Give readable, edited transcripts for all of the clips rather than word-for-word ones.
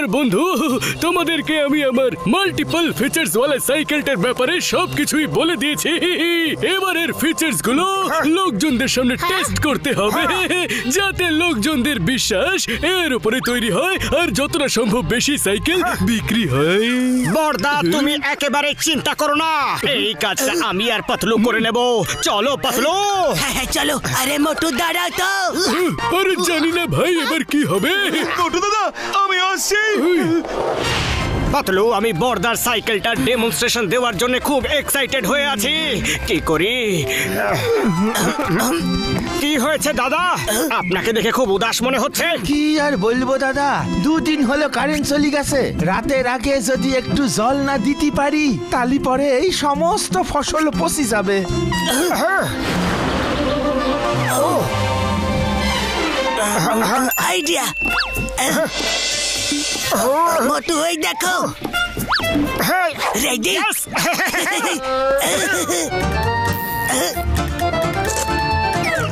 আমার বন্ধু, তোমাদেরকে আমি আমার মাল্টিপল ফিচার্স ওয়ালা সাইকেলটার ব্যাপারে সবকিছুই বলে দিয়েছি। এবারের ফিচার্স গুলো লোকজনদের সামনে টেস্ট করতে হবে, যাতে লোকজনদের বিশ্বাস এর উপরে তৈরি হয় আর যতটা সম্ভব বেশি সাইকেল বিক্রি হয়। বড়দা, তুমি একেবারে চিন্তা করো না, এই কাজটা আমি আর পাতলু করে নেব। চলো পাতলু। হ্যাঁ চলো। আরে মোটু দাঁড়াও তো। আরে জানি না ভাই এবার কি হবে। মোটু দাদা, আমি আসছি। পাতলু, আমি বড়দার সাইকেলটার ডেমনস্ট্রেশন দেওয়ার জন্য খুব এক্সাইটেড হয়ে আছি। কি করি? কি হয়েছে দাদা? আপনাকে দেখে খুব উদাস মনে হচ্ছে। কি আর বলবো দাদা, দুদিন হলো কারেন্ট চলে গেছে। রাতের আগে যদি একটু জল না দিতে পারি, তালি পরে এই সমস্ত ফসল পচে যাবে। আইডিয়া। মোটু ওই দেখো। রেডি?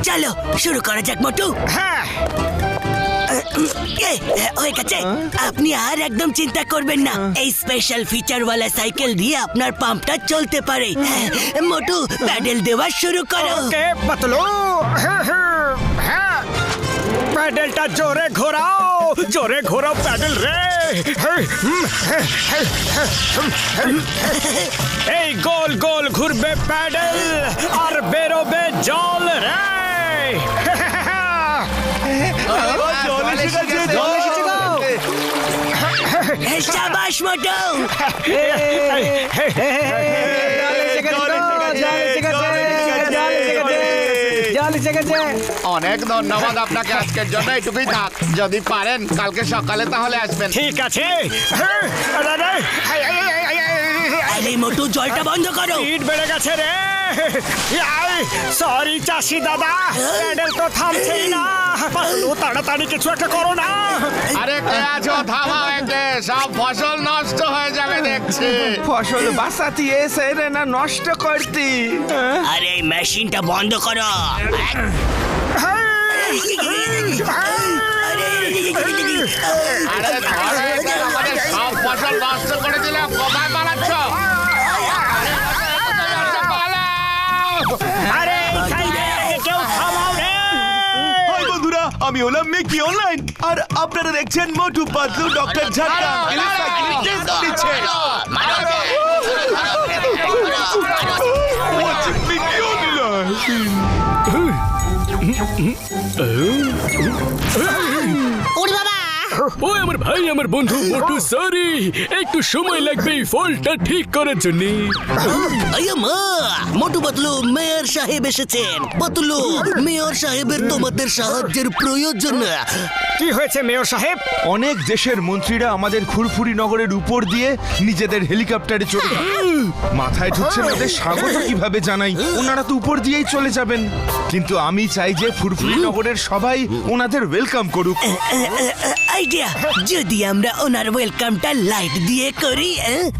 চলো শুরু করা যাক মোটু। হ্যাঁ, হয়ে গেছে। আপনি আর একদম চিন্তা করবেন না, এই স্পেশাল ফিচার ওয়ালা সাইকেল দিয়ে আপনার পাম্পটা চলতে পারে। মোটু প্যাডেল দেওয়া শুরু করো। ওকে পাতলু। হ্যাঁ, প্যাডেলটা জোরে ঘোরাও, জোরে ঘোরাও প্যাডেল রে। এই গোল গোল ঘুরবে প্যাডেল আর বেরোবে জল রে। শাবাশ মোটু। অনেক ধন্যবাদ আপনাকে, আজকের জন্য এটুকুই থাক। যদি পারেন কালকে সকালে তাহলে আসবেন। ঠিক আছে। আরে মোটু জলটা বন্ধ করো। স্পিড বেড়ে গেছে রে। সরি চাষি দাদা, প্যাডেল তো থামছেই না। পাতলু, তাড়াতাড়ি কিছু একটা করো না। আরে কে আছো? থামাও একে, সব ফসল নষ্ট হয়ে যাবে দেখছি। ফসল বাঁচাতে এসে রে না নষ্ট করতি। আরে এই মেশিনটা বন্ধ করো। আরে ধরে একে, আমাদের সব ফসল নষ্ট করে দিলে। কোথায় পালাচ্ছ? আরে কেউ থামাও রে। হাই বন্ধুরা, আমি হলাম মিকি অনলাইন আর আপনারা দেখছেন মোটু পাতলু ডক্টর ঝাটকা নিচ্ছে। Mickey online. ওরে বাবা। ও আমার ভাই, আমার বন্ধু মোটু, সরি একটু সময় লাগবে এই ফলটা ঠিক করার জন্য। মোটু পাতলু, মেয়র সাহেব এসেছেন। পাতলু, মেয়র সাহেবের তোমাদের সাহায্যের প্রয়োজন। কি হয়েছে মেয়র সাহেব? অনেক দেশের মন্ত্রীরা আমাদের ফুরফুরি নগরের উপর দিয়ে নিজেদের হেলিকপ্টারে চলে যান। মাথায় ঢুকছে না ওদের স্বাগত কিভাবে জানাই। ওনারা তো উপর দিয়েই চলে যাবেন, কিন্তু আমি চাই যে ফুরফুরি নগরের সবাই ওনাদের ওয়েলকাম করুক। আইডিয়া, যদি আমরা ওনার ওয়েলকামটা লাইট দিয়ে করি,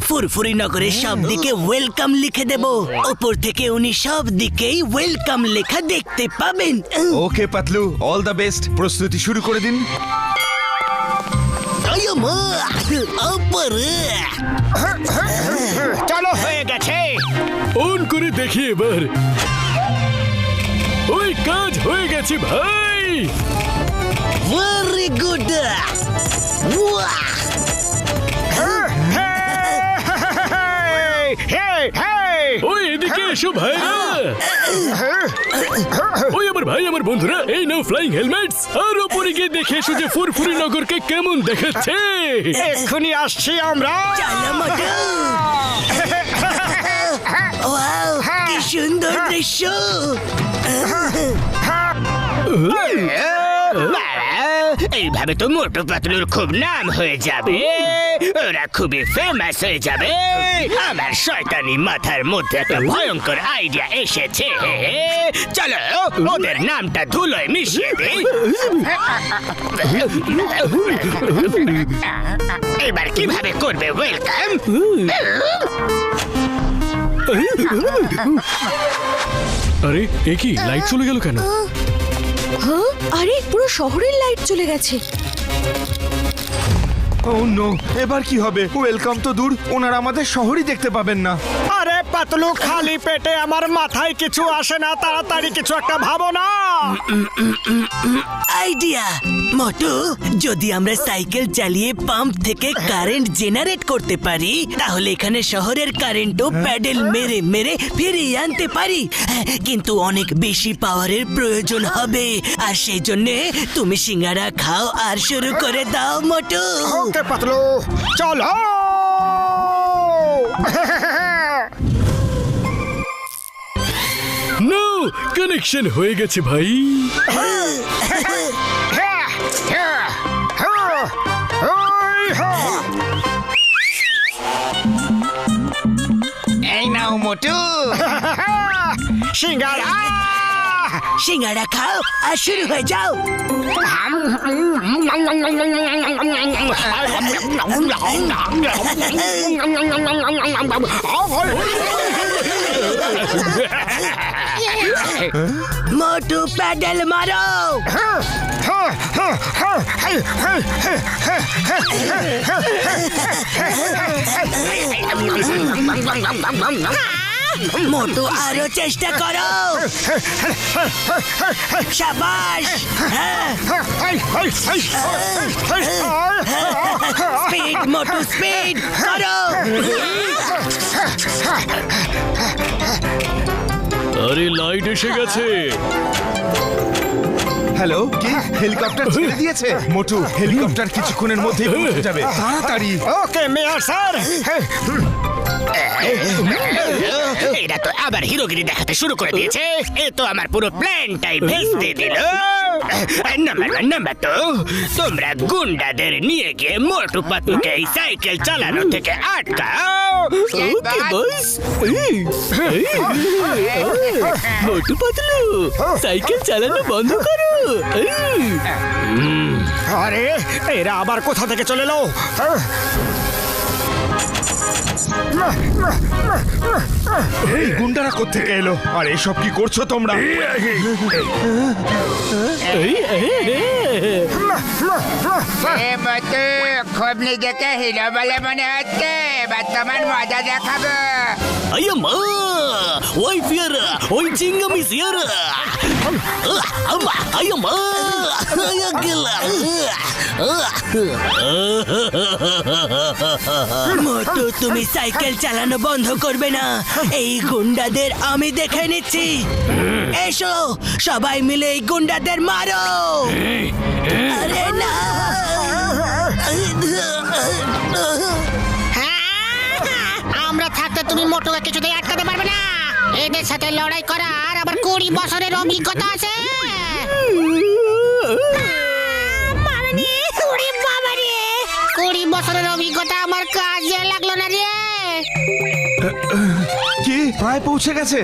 ফুরফুরি নগরের সব দিকে ওয়েলকাম লিখে দেব। উপর থেকে উনি সব দিকেই ওয়েলকাম লেখা দেখতে পাবেন। ওকে পাতলু, অল দ্য বেস্ট। প্রস্তুতি শুরু করে দিন। চলো, হয়ে গেছে। অন করে দেখি এবার। ওই কাজ হয়ে গেছে ভাই। Very good. ওই এদিকে এসো ভাইরা। ওই আমার ভাই, আমার বন্ধুরা, এই নাও ফ্লাইং হেলমেটস। আর ওপরে গিয়ে দেখে এসো যে ফুরফুরি নগরকে কেমন দেখাচ্ছে। এক্ষুনি আসছি আমরা। চলো মোটু। ওয়াও, কি সুন্দর দৃশ্য। এইভাবে তো মোটু পাতলুর খুব নাম হয়ে যাবে, ওরা খুবই ফেমাস হয়ে যাবে। আমার শয়তানি মাথার মধ্যে একটা ভয়ঙ্কর আইডিয়া এসেছে। চলো ওদের নামটা ধুলোয় মিশিয়ে দিই। এবার কিভাবে করবে ওয়েলকাম? আরে এ কি, লাইট চলে গেল কেন? আরে পুরো শহরের লাইট চলে গেছে। ও নো, এবার কি হবে? ওয়েলকাম তো দূর, ওনারা আমাদের শহরই দেখতে পাবেন না। আরে পাতলু, খালি পেটে আমার মাথায় কিছু আসে না, তাড়াতাড়ি কিছু একটা ভাবো না। আইডিয়া মোটু, যদি আমরা সাইকেল চালিয়ে পাম্প থেকে কারেন্ট জেনারেট করতে পারি তাহলে এখানে শহরের কারেন্টও প্যাডেল মেরে মেরে ফিরিয়ে আনতে পারি। কিন্তু অনেক বেশি পাওয়ারের প্রয়োজন হবে, আর সেই জন্য তুমি সিঙ্গারা খাও আর শুরু করে দাও মোটু। ওকে পাতলু, চলো। নো, কানেকশন হয়ে গেছে ভাই। এই নাও মোটু। সিঙ্গারা সিঙ্গারা খাও আর শুরু হয়ে যাও। মোটু প্যাডেল মারো। মোটু আরো চেষ্টা করো। শাবাশ। স্পিড মোটু, স্পিড করো। আরে লাইট এসে গেছে। হ্যালো, কি হেলিকপ্টার ছেড়ে দিয়েছে? মোটু, হেলিকপ্টার কিছুক্ষণের মধ্যেই পৌঁছে যাবে, তাড়াতাড়ি। ওকে মেয়র স্যার। এরা তো আবার হিরোগিরি দেখাতে শুরু করে দিয়েছে। এ তো আমার পুরো প্ল্যানটাই ভেস্তে দিল। নাম্বার ওয়ান, নাম্বার টু, তোমরা গুন্ডাদের নিয়ে গিয়ে মোটু পাতলুকে এই সাইকেল চালানো থেকে আটকাও। ওকে বস। মোটু পাতলু, সাইকেল চালানো বন্ধ করো। আরে এরা আবার কোথা থেকে চলে এলো? এই গুন্ডারা কোত্থেকে এলো? আর এসব কি করছো তোমরা? খুব নিজেকে হিরো বলে মনে হচ্ছে, এবার তোমার মজা দেখাবো। আইয়াম্মা, ওই ফিয়ারা, ওই চিংগামি সিয়ারা। আইয়াম্মা, আইয়াগেলা। মোটু, তুমি সাইকেল চালানো বন্ধ করবে না। এই গুন্ডাদের আমি দেখে নিচ্ছি। এসো সবাই মিলে এই গুন্ডাদের মারো। আরে না। আমরা থাকতে তুমি মোটুকে কিছুতেই আটকাতে পারবে না। এদের সাথে লড়াই করার আবার 20 বছরের অভিজ্ঞতা আছে। মারানি, ওরে বাবা রে, 20 বছরের অভিজ্ঞতা আমার কাজে লাগলো না রে। কি প্রায় পৌঁছে গেছে?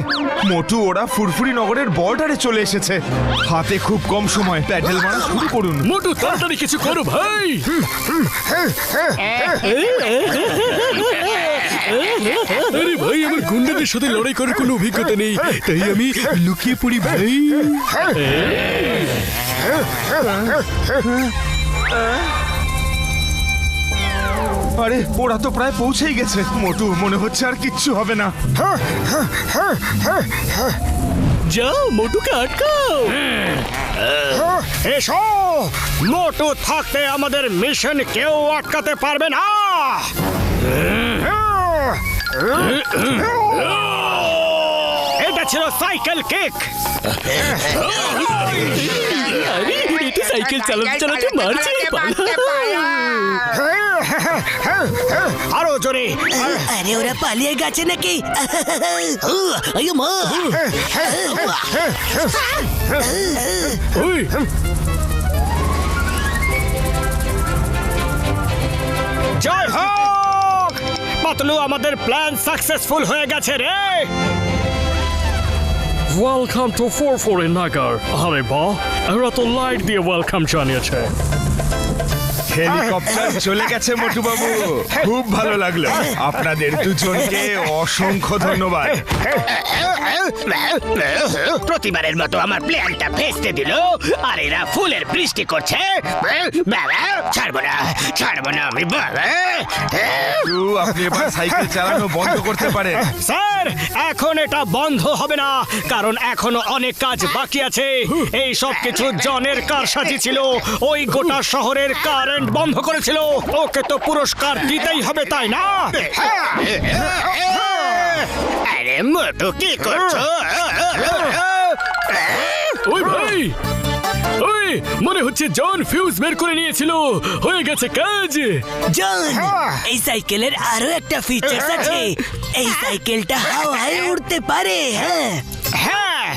মোটু, ওরা ফুরফুরি নগরের বর্ডারে চলে এসেছে। হাতে খুব কম সময়, প্যাডেল মারা শুরু করুন। মোটু, তাড়াতাড়ি কিছু করো ভাই। আরে ভাই, আমার গুন্ডাদের সাথে লড়াই করার কোনো অভিজ্ঞতা নেই, তাই আমি লুকিয়ে পড়ি ভাই। আরে ওরা তো প্রায় পৌঁছেই গেছে। মোটু, মনে হচ্ছে আর কিচ্ছু হবে না। যাও, মোটুকে আটকাও। এসো, মোটু থাকতে আমাদের মিশন কেউ আটকাতে পারবে না। এটা ছিল সাইকেল কিক। আরে এটা সাইকেল চালাতে চালাতে মারছে। আরো জোরে। আরে ওরা পালিয়ে গেছে নাকি? ওই, জয় হোক পাতলু, আমাদের প্ল্যান সাকসেসফুল হয়ে গেছে রে। ওয়েলকাম টু ফুরফুরি নগর। আরে বাহ, এরা তো লাইট দিয়ে ওয়েলকাম জানিয়েছে। হেলিকপ্টার চলে গেছে মোটু বাবু, খুব ভালো লাগলো। আপনাদের দুজনকে অসংখ্য ধন্যবাদ। প্রতিবারের মতো আমার প্ল্যানটা ভেস্তে দিল, আর এরা ফুলের বৃষ্টি করছে। বাবা, ছাড়বো না আমি বাবা। আপনি এবার সাইকেল চালানো বন্ধ করতে পারেন। স্যার, এখন এটা বন্ধ হবে না, কারণ এখনো অনেক কাজ বাকি আছে। এই সব কিছু জনের কারসাজি ছিল। ওই গোটা শহরের কারেন্ট বন্ধ করেছিল। ওকে তো পুরস্কার দিতেই হবে, তাই না? আরে মোটু, কি করছো? ওই ভাই, ওই মনে হচ্ছে জন ফিউজ বের করে নিয়েছিল। হয়ে গেছে কাজ। জন, এই সাইকেলের আরো একটা ফিচার্স আছে। এই সাইকেলটা হাওয়ায় উড়তে পারে। হ্যাঁ,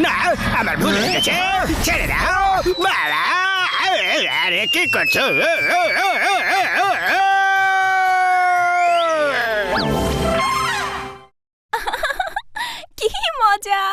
না, আমার ভুল হয়ে গেছে। ছেড়ে দাও বাবা। আরে কি করছো? কি মজা!